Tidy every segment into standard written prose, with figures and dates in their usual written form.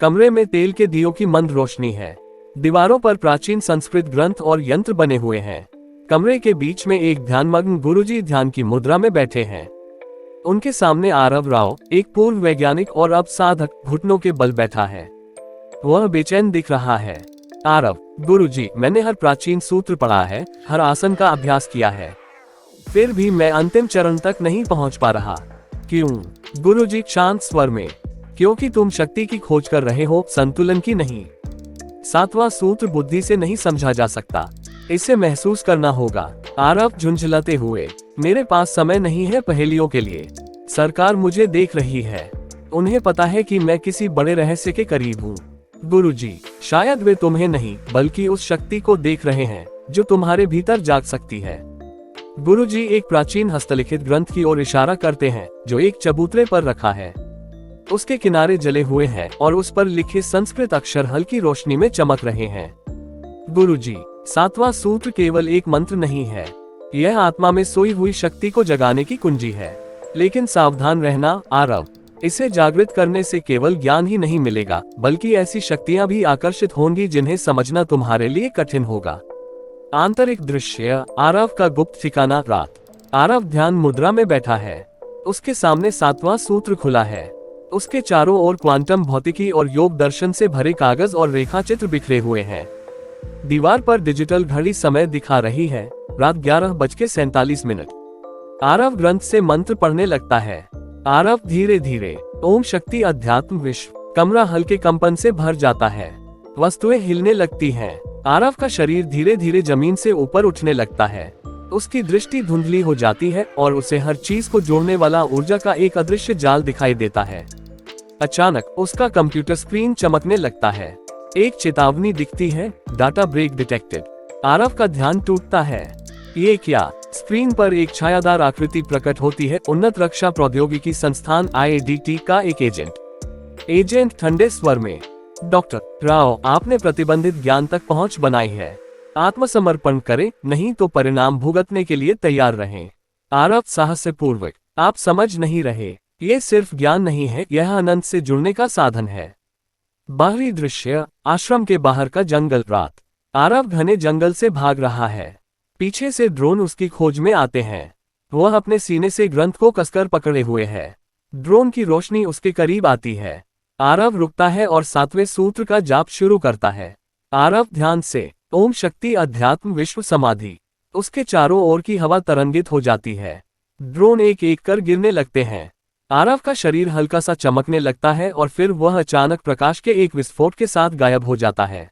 कमरे में तेल के दियों की मंद रोशनी है। दीवारों पर प्राचीन संस्कृत ग्रंथ और यंत्र बने हुए हैं। कमरे के बीच में एक ध्यानमग्न गुरुजी ध्यान की मुद्रा में बैठे हैं। उनके सामने आरव राव, एक पूर्व वैज्ञानिक और अब साधक, घुटनों के बल बैठा है। वह बेचैन दिख रहा है। आरव: गुरुजी, मैंने हर प्राचीन सूत्र पढ़ा है, हर आसन का अभ्यास किया है, फिर भी मैं अंतिम चरण तक नहीं पहुंच पा रहा। क्यों? गुरुजी शांत स्वर में: क्योंकि तुम शक्ति की खोज कर रहे हो, संतुलन की नहीं। सातवां सूत्र बुद्धि से नहीं समझा जा सकता, इसे महसूस करना होगा। आरव झुंझलाते हुए: मेरे पास समय नहीं है पहेलियों के लिए। सरकार मुझे देख रही है, उन्हें पता है कि मैं किसी बड़े रहस्य के करीब हूँ। गुरुजी, शायद वे तुम्हें नहीं बल्कि उस शक्ति को देख रहे हैं जो तुम्हारे भीतर जाग सकती है। गुरुजी एक प्राचीन हस्तलिखित ग्रंथ की ओर इशारा करते हैं जो एक चबूतरे पर रखा है। उसके किनारे जले हुए हैं और उस पर लिखे संस्कृत अक्षर हल्की रोशनी में चमक रहे हैं। गुरुजी, सातवां सूत्र केवल एक मंत्र नहीं है, यह आत्मा में सोई हुई शक्ति को जगाने की कुंजी है। लेकिन सावधान रहना आरव, इसे जागृत करने से केवल ज्ञान ही नहीं मिलेगा, बल्कि ऐसी शक्तियां भी आकर्षित होंगी जिन्हें समझना तुम्हारे लिए कठिन होगा। आंतरिक दृश्य: आरव का गुप्त ठिकाना रात। आरव ध्यान मुद्रा में बैठा है। उसके सामने सातवां सूत्र खुला है। उसके चारों ओर क्वांटम भौतिकी और योग दर्शन से भरे कागज और रेखा चित्र बिखरे हुए हैं। दीवार पर डिजिटल घड़ी समय दिखा रही है, रात 11:47। आरव ग्रंथ से मंत्र पढ़ने लगता है। आरव धीरे धीरे: ओम शक्ति अध्यात्म विश्व। कमरा हल्के कंपन से भर जाता है। वस्तुएं हिलने लगती हैं। आरव का शरीर धीरे धीरे जमीन से ऊपर उठने लगता है। उसकी दृष्टि धुंधली हो जाती है और उसे हर चीज को जोड़ने वाला ऊर्जा का एक अदृश्य जाल दिखाई देता है। अचानक उसका कंप्यूटर स्क्रीन चमकने लगता है। एक चेतावनी दिखती है: डाटा ब्रेक डिटेक्टेड। आरव का ध्यान टूटता है। ये क्या? स्क्रीन पर एक छायादार आकृति प्रकट होती है। उन्नत रक्षा प्रौद्योगिकी संस्थान IIDT का एक एजेंट ठंडे स्वर में: डॉक्टर राव, आपने प्रतिबंधित ज्ञान तक पहुंच बनाई है। आत्मसमर्पण करें, नहीं तो परिणाम भुगतने के लिए तैयार रहें। आरव साहसपूर्वक: आप समझ नहीं रहे, ये सिर्फ ज्ञान नहीं है, यह अनंत से जुड़ने का साधन है। बाहरी दृश्य: आश्रम के बाहर का जंगल रात। आरव घने जंगल से भाग रहा है। पीछे से ड्रोन उसकी खोज में आते हैं। वह अपने सीने से ग्रंथ को कसकर पकड़े हुए है। ड्रोन की रोशनी उसके करीब आती है। आरव रुकता है और सातवें सूत्र का जाप शुरू करता है। आरव ध्यान से: ओम शक्ति अध्यात्म विश्व समाधि। उसके चारों ओर की हवा तरंगित हो जाती है। ड्रोन एक एक कर गिरने लगते हैं। आरव का शरीर हल्का सा चमकने लगता है और फिर वह अचानक प्रकाश के एक विस्फोट के साथ गायब हो जाता है।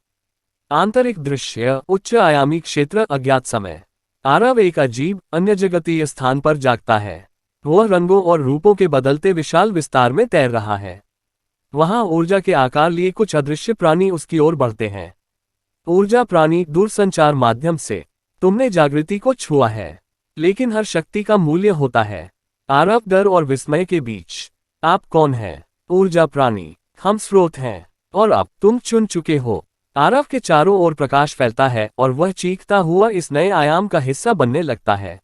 आंतरिक दृश्य: उच्च आयामी क्षेत्र अज्ञात समय। आरव एक अजीब अन्य जगतीय स्थान पर जागता है। वह रंगों और रूपों के बदलते विशाल विस्तार में तैर रहा है। वहां ऊर्जा के आकार लिए कुछ अदृश्य प्राणी उसकी ओर बढ़ते हैं। ऊर्जा प्राणी दूरसंचार माध्यम से। तुमने जागृति को छुआ है, लेकिन हर शक्ति का मूल्य होता है। आरव डर और विस्मय के बीच: आप कौन हैं? ऊर्जा प्राणी: हम स्रोत हैं, और अब तुम चुन चुके हो। आरव के चारों ओर प्रकाश फैलता है और वह चीखता हुआ इस नए आयाम का हिस्सा बनने लगता है।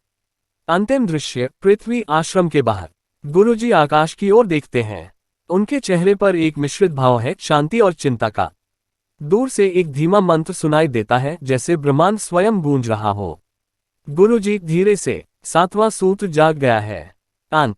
अंतिम दृश्य: पृथ्वी आश्रम के बाहर। गुरुजी आकाश की ओर देखते हैं। उनके चेहरे पर एक मिश्रित भाव है, शांति और चिंता का। दूर से एक धीमा मंत्र सुनाई देता है, जैसे ब्रह्मांड स्वयं गूंज रहा हो। गुरुजी धीरे से: सातवां सूत्र जाग गया है। अंत।